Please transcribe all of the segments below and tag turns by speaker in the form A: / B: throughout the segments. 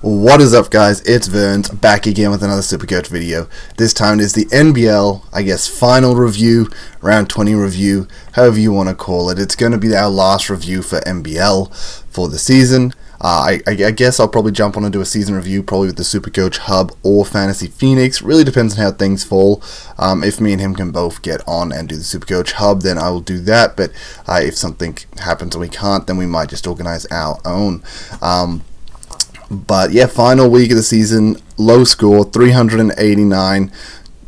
A: What is up, guys? It's Verns, back again with another Supercoach video. This time it is the NBL, final review, round 20 review, however you want to call it. It's going to be our last review for NBL for the season. I guess I'll probably jump on and do a season review, probably with the Supercoach Hub or Fantasy Phoenix. Really depends on how things fall. If me and him can both get on and do the Supercoach Hub, then I will do that. But if something happens and we can't, then we might just organize our own. But yeah, final week of the season, low score, 389.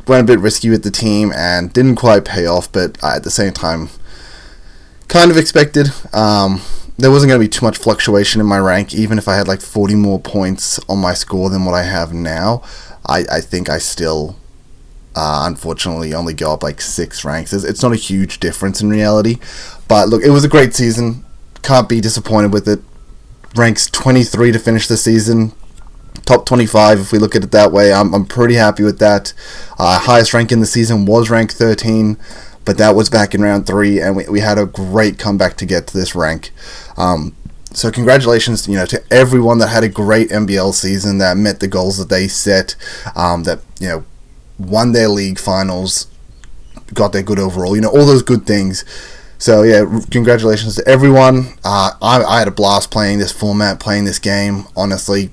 A: Went a bit risky with the team and didn't quite pay off, but at the same time, kind of expected. There wasn't going to be too much fluctuation in my rank, even if I had like 40 more points on my score than what I have now. I think I still, unfortunately, only go up like 6 ranks. It's not a huge difference in reality. But look, it was a great season. Can't be disappointed with it. Ranks 23 to finish the season. Top 25 if we look at it that way. I'm pretty happy with that. Highest rank in the season was rank 13, but that was back in round 3, and we had a great comeback to get to this rank. So congratulations, to everyone that had a great NBL season, that met the goals that they set, that won their league finals, got their good overall, all those good things. So yeah, congratulations to everyone. I had a blast playing this format, playing this game, honestly.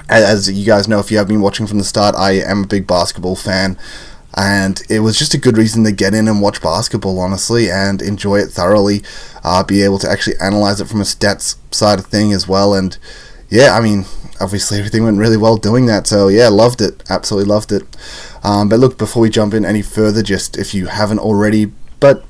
A: As you guys know, if you have been watching from the start, I am a big basketball fan. And it was just a good reason to get in and watch basketball, honestly, and enjoy it thoroughly. Be able to actually analyze it from a stats side of thing as well. And yeah, obviously everything went really well doing that. So yeah, loved it. Absolutely loved it. But look, before we jump in any further, just if you haven't already, but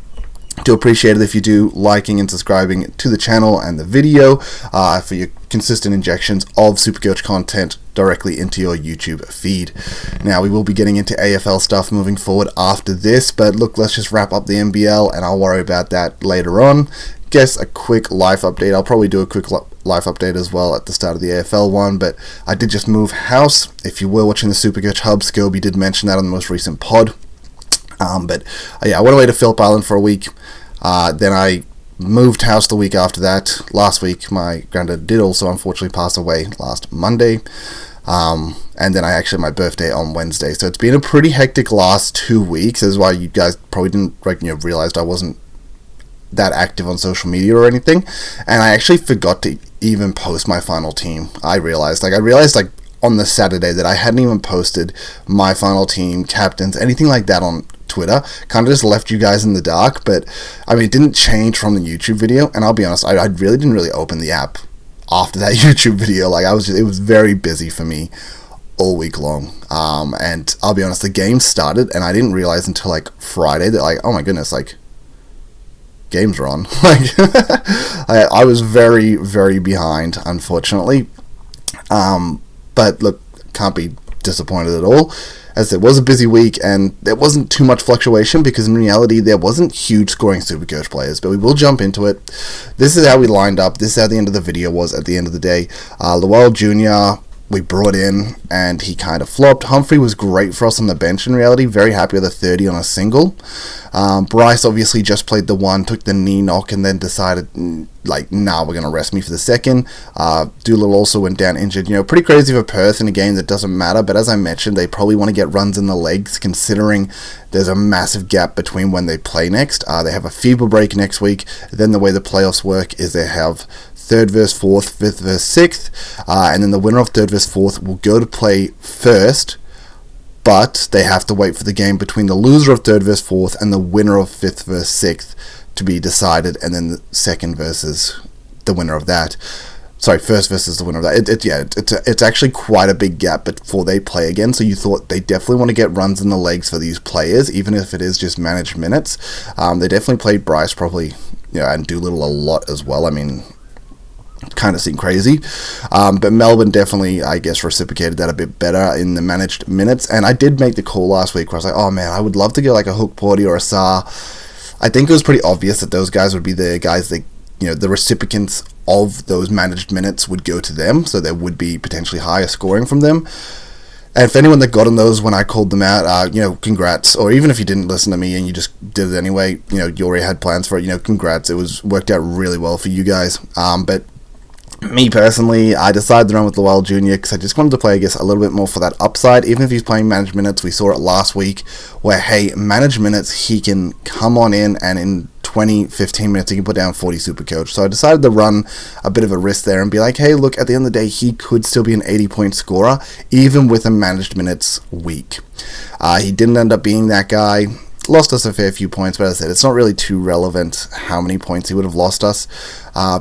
A: do appreciate it if you do, liking and subscribing to the channel and the video for your consistent injections of Supercoach content directly into your YouTube feed. Now, we will be getting into AFL stuff moving forward after this, but look, let's just wrap up the NBL and I'll worry about that later on. Guess a quick life update. I'll probably do a quick life update as well at the start of the AFL one, but I did just move house. If you were watching the Supercoach Hub, Scobie did mention that on the most recent pod. But yeah, I went away to Phillip Island for a week. Then I moved house the week after that. Last week, my granddad did also unfortunately pass away last Monday. And then my birthday on Wednesday. So it's been a pretty hectic last 2 weeks. This is why you guys probably didn't realized I wasn't that active on social media or anything. And I actually forgot to even post my final team. I realized on the Saturday that I hadn't even posted my final team, captains, anything like that on Twitter. Kind of just left you guys in the dark, but it didn't change from the YouTube video, and I'll be honest, I really didn't open the app after that YouTube video. It was very busy for me all week long, and I'll be honest, the game started and I didn't realize until Friday that oh my goodness, games are on. I was very, very behind, unfortunately. But look, can't be disappointed at all, as it was a busy week and there wasn't too much fluctuation because in reality there wasn't huge scoring Supercoach players, but we will jump into it. This is how we lined up. This is how the end of the video was at the end of the day. Lowell Jr. we brought in and he kind of flopped. Humphrey was great for us on the bench in reality. Very happy with a 30 on a single. Bryce obviously just played the one, took the knee knock, and then decided, nah, we're going to rest me for the second. Doolittle also went down injured. Pretty crazy for Perth in a game that doesn't matter, but as I mentioned, they probably want to get runs in the legs, considering there's a massive gap between when they play next. They have a FIBA break next week. Then the way the playoffs work is they have 3rd versus 4th, 5th versus 6th, and then the winner of 3rd versus 4th will go to play first, but they have to wait for the game between the loser of 3rd versus 4th and the winner of 5th versus 6th to be decided, and then the second versus the winner of that. Sorry, first versus the winner of that. It's actually quite a big gap before they play again, so you thought they definitely want to get runs in the legs for these players, even if it is just managed minutes. They definitely played Bryce probably, and Doolittle a lot as well. Kind of seemed crazy, but Melbourne definitely, I guess, reciprocated that a bit better in the managed minutes. And I did make the call last week where I was like, oh man, I would love to get a Hook Porty or a Saar. I think it was pretty obvious that those guys would be the guys that, the recipients of those managed minutes would go to them, so there would be potentially higher scoring from them. And if anyone that got on those when I called them out, congrats. Or even if you didn't listen to me and you just did it anyway, you already had plans for it, congrats. It worked out really well for you guys. But Me personally, I decided to run with Lowell Jr. because I just wanted to play, I guess, a little bit more for that upside. Even if he's playing managed minutes, we saw it last week where, hey, managed minutes, he can come on in and in 20, 15 minutes, he can put down 40 Supercoach. So I decided to run a bit of a risk there and be like, hey, look, at the end of the day, he could still be an 80-point scorer, even with a managed minutes week. He didn't end up being that guy. Lost us a fair few points, but as I said, it's not really too relevant how many points he would have lost us,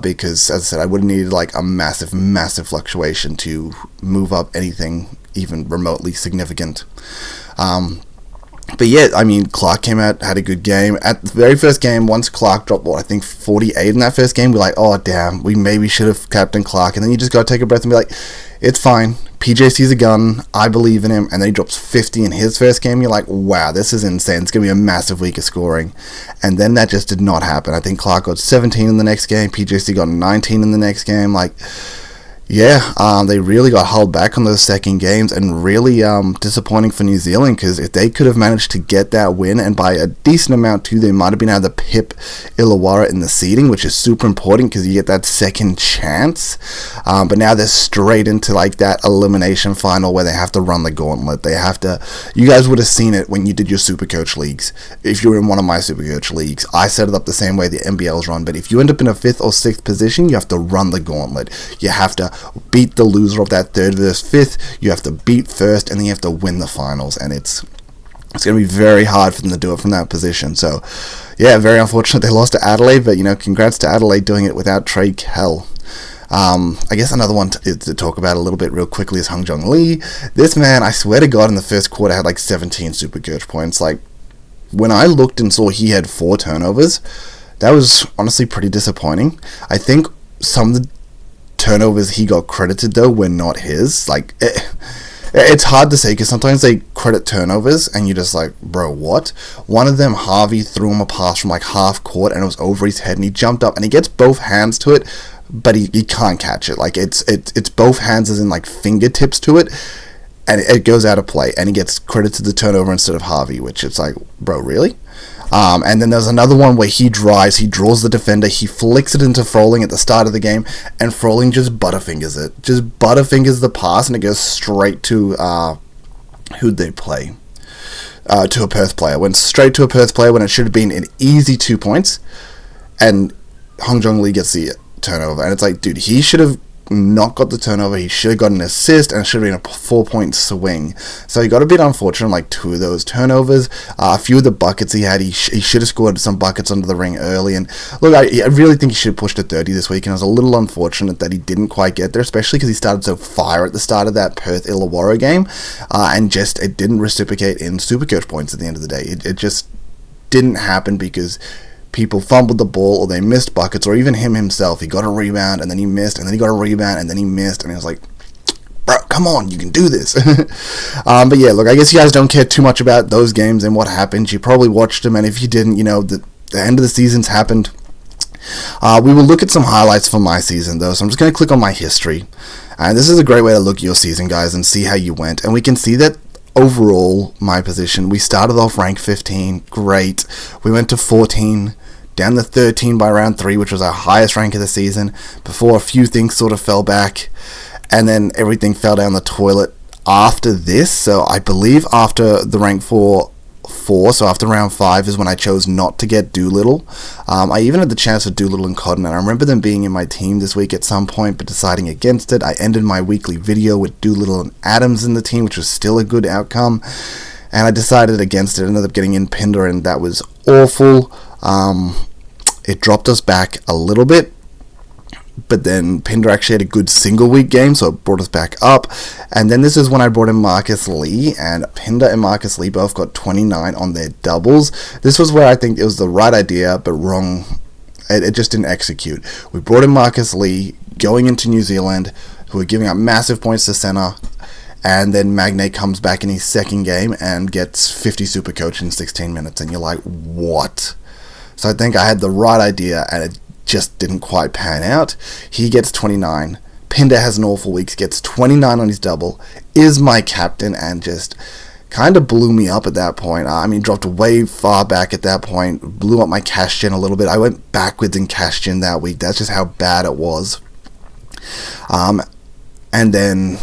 A: because, as I said, I would have needed like a massive fluctuation to move up anything even remotely significant. But yeah, I mean, Clark came out, had a good game. At the very first game, once Clark dropped, I think 48 in that first game, we're like, oh damn, we maybe should have captained Clark. And then you just gotta take a breath and be like, it's fine. PJC's a gun. I believe in him. And then he drops 50 in his first game. You're like, wow, this is insane. It's going to be a massive week of scoring. And then that just did not happen. I think Clark got 17 in the next game. PJC got 19 in the next game. Like, yeah, they really got held back on those second games, and really disappointing for New Zealand, because if they could have managed to get that win, and by a decent amount too, they might have been able to pip Illawarra in the seeding, which is super important because you get that second chance. But now they're straight into like that elimination final where they have to run the gauntlet. They have to. You guys would have seen it when you did your Supercoach leagues. If you were in one of my Supercoach leagues, I set it up the same way the NBL's run. But if you end up in a 5th or 6th position, you have to run the gauntlet. You have to beat the loser of that 3rd versus 5th, you have to beat 1st, and then you have to win the finals, and it's going to be very hard for them to do it from that position. So yeah, very unfortunate they lost to Adelaide, but congrats to Adelaide doing it without Trey Kell. I guess another one to talk about a little bit real quickly is Hung Jung Lee. This man, I swear to God, in the first quarter had like 17 Supercoach points. Like, when I looked and saw he had 4 turnovers, that was honestly pretty disappointing. I think some of the turnovers he got credited though were not his. Like, it's hard to say because sometimes they credit turnovers and you're just like, bro, what? One of them, Harvey threw him a pass from like half court and it was over his head, and he jumped up and he gets both hands to it, but he can't catch it. Like, it's both hands as in like fingertips to it, and it goes out of play, and he gets credited the turnover instead of Harvey, which it's like, bro, really? And then there's another one where he draws the defender, he flicks it into Froling at the start of the game, and Froling just butterfingers it. Just butterfingers the pass, and it goes straight to, who'd they play? To a Perth player. Went straight to a Perth player when it should have been an easy 2 points, and Hung Jung Lee gets the turnover. And it's like, dude, he should have not got the turnover, he should have got an assist, and it should have been a 4-point swing. So he got a bit unfortunate on like 2 of those turnovers. A few of the buckets he had, he should have scored some buckets under the ring early. And look, I really think he should have pushed to 30 this week, and it was a little unfortunate that he didn't quite get there, especially because he started so fire at the start of that Perth Illawarra game, and just it didn't reciprocate in Supercoach points at the end of the day. It just didn't happen because people fumbled the ball, or they missed buckets, or even him himself. He got a rebound, and then he missed, and then he got a rebound, and then he missed, and he was like, bro, come on, you can do this. But yeah, look, I guess you guys don't care too much about those games and what happened. You probably watched them, and if you didn't, the end of the season's happened. We will look at some highlights from my season, though, so I'm just going to click on my history. And this is a great way to look at your season, guys, and see how you went. And we can see that overall, my position, we started off rank 15, great. We went to 14, down to 13 by round 3, which was our highest rank of the season, before a few things sort of fell back, and then everything fell down the toilet after this. So I believe after the rank 4, so after round 5 is when I chose not to get Doolittle. I even had the chance for Doolittle and Cotton, and I remember them being in my team this week at some point, but deciding against it. I ended my weekly video with Doolittle and Adams in the team, which was still a good outcome, and I decided against it. I ended up getting in Pinder, and that was awful. It dropped us back a little bit, but then Pinder actually had a good single week game, so it brought us back up. And then this is when I brought in Marcus Lee, and Pinder and Marcus Lee both got 29 on their doubles. This was where I think it was the right idea, but wrong. It just didn't execute. We brought in Marcus Lee going into New Zealand, who were giving up massive points to center, and then Magnate comes back in his second game and gets 50 Supercoach in 16 minutes, and you're like, what? So I think I had the right idea, and it just didn't quite pan out. He gets 29. Pinder has an awful week, gets 29 on his double, is my captain, and just kind of blew me up at that point. I mean, dropped way far back at that point, blew up my cash gen a little bit. I went backwards in cash gen that week. That's just how bad it was. And then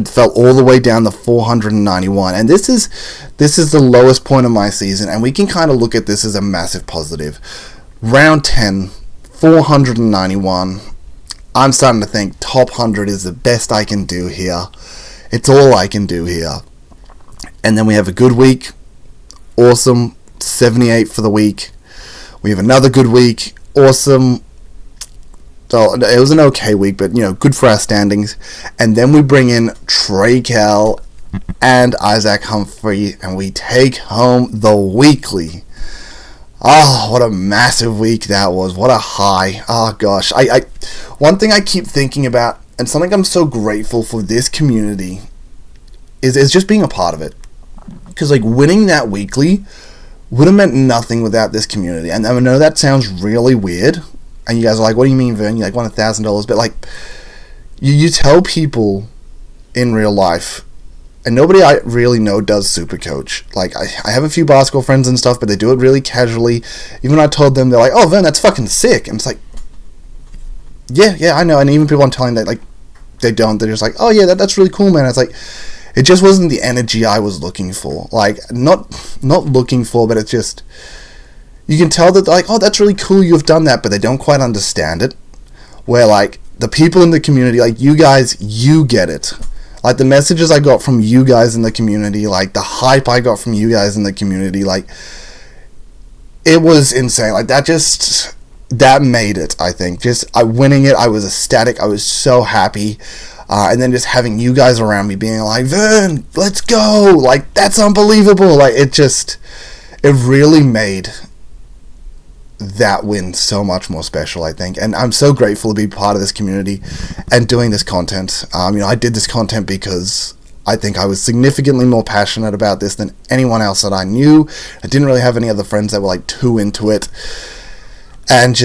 A: fell all the way down to 491. And this is the lowest point of my season, and we can kind of look at this as a massive positive. Round 10, 491. I'm starting to think top 100 is the best I can do here. It's all I can do here. And then we have a good week. Awesome. 78 for the week. We have another good week. Awesome. So it was an okay week, but good for our standings. And then we bring in Trey Kell and Isaac Humphrey, and we take home the weekly. Oh, what a massive week that was. What a high. Oh, gosh. One thing I keep thinking about, and something I'm so grateful for this community, is just being a part of it. Because, winning that weekly would have meant nothing without this community. And I know that sounds really weird. And you guys are like, what do you mean, Vern? You won $1,000. But, you tell people in real life, and nobody I really know does Supercoach. I have a few basketball friends and stuff, but they do it really casually. Even when I told them, they're like, oh, Vern, that's fucking sick. And it's like, yeah, I know. And even people I'm telling that, they don't. They're just like, oh, yeah, that's really cool, man. It's like, it just wasn't the energy I was looking for. Not looking for, but it's just, you can tell that they're like, oh, that's really cool, you've done that, but they don't quite understand it. Where, the people in the community, you guys, you get it. The messages I got from you guys in the community, the hype I got from you guys in the community, it was insane. That made it, I think. Winning it, I was ecstatic. I was so happy. And then just having you guys around me being like, Vern, let's go. That's unbelievable. It really made that win so much more special, I think. And I'm so grateful to be part of this community and doing this content. I did this content because I think I was significantly more passionate about this than anyone else that I knew. I didn't really have any other friends that were too into it. And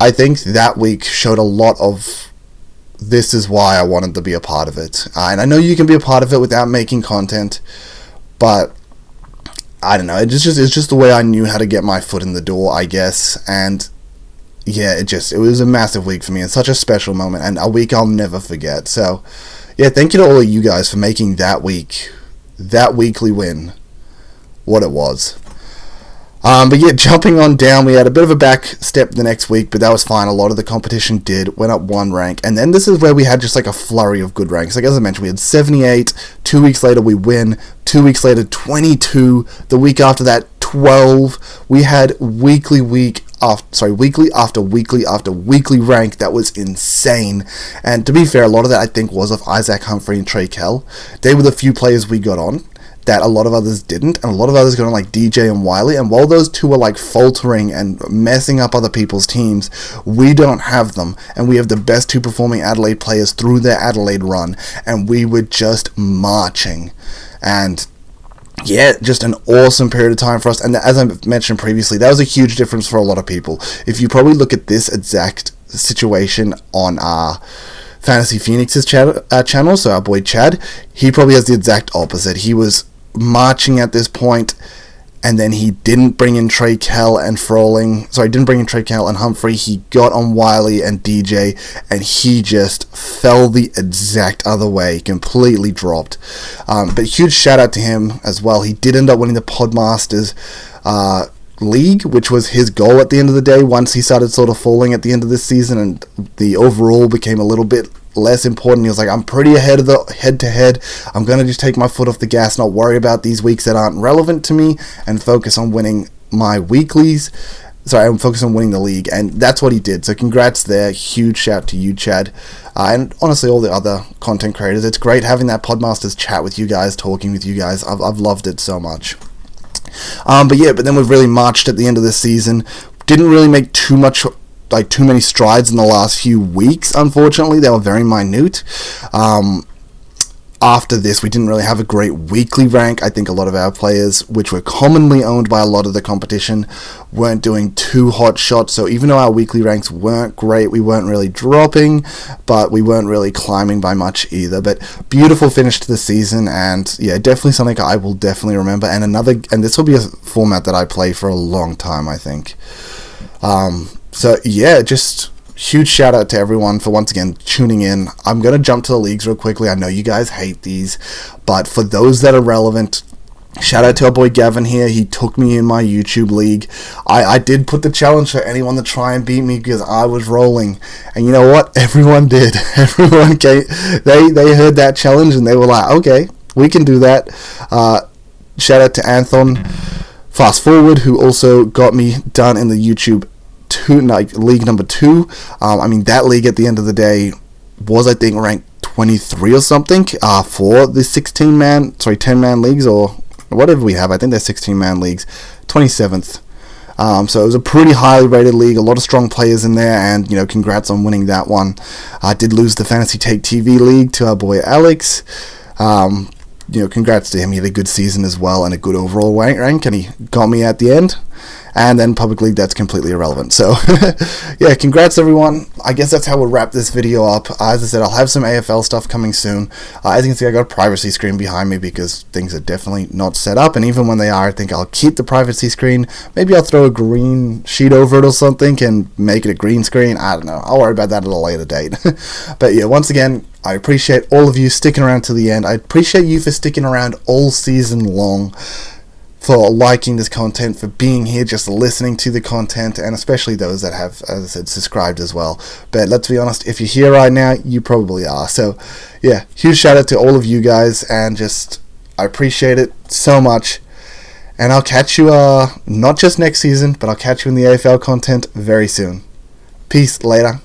A: I think that week showed a lot of, this is why I wanted to be a part of it. And I know you can be a part of it without making content, but I don't know, it's just the way I knew how to get my foot in the door, I guess. And yeah, it was a massive week for me, and such a special moment, and a week I'll never forget. So yeah, thank you to all of you guys for making that weekly win what it was. But yeah, jumping on down, we had a bit of a back step the next week, but that was fine. A lot of the competition went up one rank, and then this is where we had just a flurry of good ranks. As I mentioned, we had 78, 2 weeks later we win, 2 weeks later 22, the week after that 12. We had weekly after weekly rank that was insane. And to be fair, a lot of that I think was of Isaac Humphrey and Trey Kell. They were the few players we got on that a lot of others didn't, and a lot of others got on DJ and Wiley, and while those two were faltering and messing up other people's teams, we don't have them, and we have the best two performing Adelaide players through their Adelaide run, and we were just marching. And yeah, just an awesome period of time for us. And as I mentioned previously, that was a huge difference for a lot of people. If you probably look at this exact situation on our Fantasy Phoenix's channel, so our boy Chad, he probably has the exact opposite. He was marching at this point, and then he didn't bring in Trey Kell and Humphrey. He got on Wiley and DJ, and he just fell the exact other way, completely dropped. But huge shout out to him as well. He did end up winning the Podmasters League, which was his goal at the end of the day once he started sort of falling at the end of this season, and the overall became a little bit less important. He was like, I'm pretty ahead of the head-to-head. I'm going to just take my foot off the gas, not worry about these weeks that aren't relevant to me, and focus on winning my weeklies. I'm focused on winning the league, and that's what he did. So congrats there. Huge shout to you, Chad. And honestly, all the other content creators. It's great having that Podmasters chat with you guys, talking with you guys. I've loved it so much. But then we've really marched at the end of this season. Didn't really make too many strides in the last few weeks, unfortunately. They were very minute. After this, we didn't really have a great weekly rank. I think a lot of our players, which were commonly owned by a lot of the competition, weren't doing too hot shots. So even though our weekly ranks weren't great, we weren't really dropping, but we weren't really climbing by much either. But beautiful finish to the season, and yeah, definitely something I will definitely remember. And this will be a format that I play for a long time, I think. So yeah, just huge shout out to everyone for once again tuning in. I'm going to jump to the leagues real quickly. I know you guys hate these, but for those that are relevant, shout out to our boy Gavin here. He took me in my YouTube league. I did put the challenge for anyone to try and beat me because I was rolling. And you know what? Everyone did. Everyone came. They heard that challenge and they were like, okay, we can do that. Shout out to Anthon Fast Forward, who also got me done in the YouTube league number 2. That league at the end of the day was, I think, ranked 23 or something for the 10-man leagues, or whatever we have. I think they're 16-man leagues, 27th. So it was a pretty highly rated league, a lot of strong players in there, and congrats on winning that one. I did lose the Fantasy Take TV league to our boy Alex. Congrats to him. He had a good season as well and a good overall rank, and he got me at the end. And then Public League, that's completely irrelevant. So, yeah, congrats everyone. I guess that's how we'll wrap this video up. As I said, I'll have some AFL stuff coming soon. As you can see, I got a privacy screen behind me because things are definitely not set up. And even when they are, I think I'll keep the privacy screen. Maybe I'll throw a green sheet over it or something and make it a green screen. I don't know. I'll worry about that at a later date. But yeah, once again, I appreciate all of you sticking around to the end. I appreciate you for sticking around all season long, for liking this content, for being here, just listening to the content, and especially those that have, as I said, subscribed as well. But let's be honest, if you're here right now, you probably are. So, yeah, huge shout out to all of you guys, and I appreciate it so much. And I'll catch you, not just next season, but I'll catch you in the AFL content very soon. Peace, later.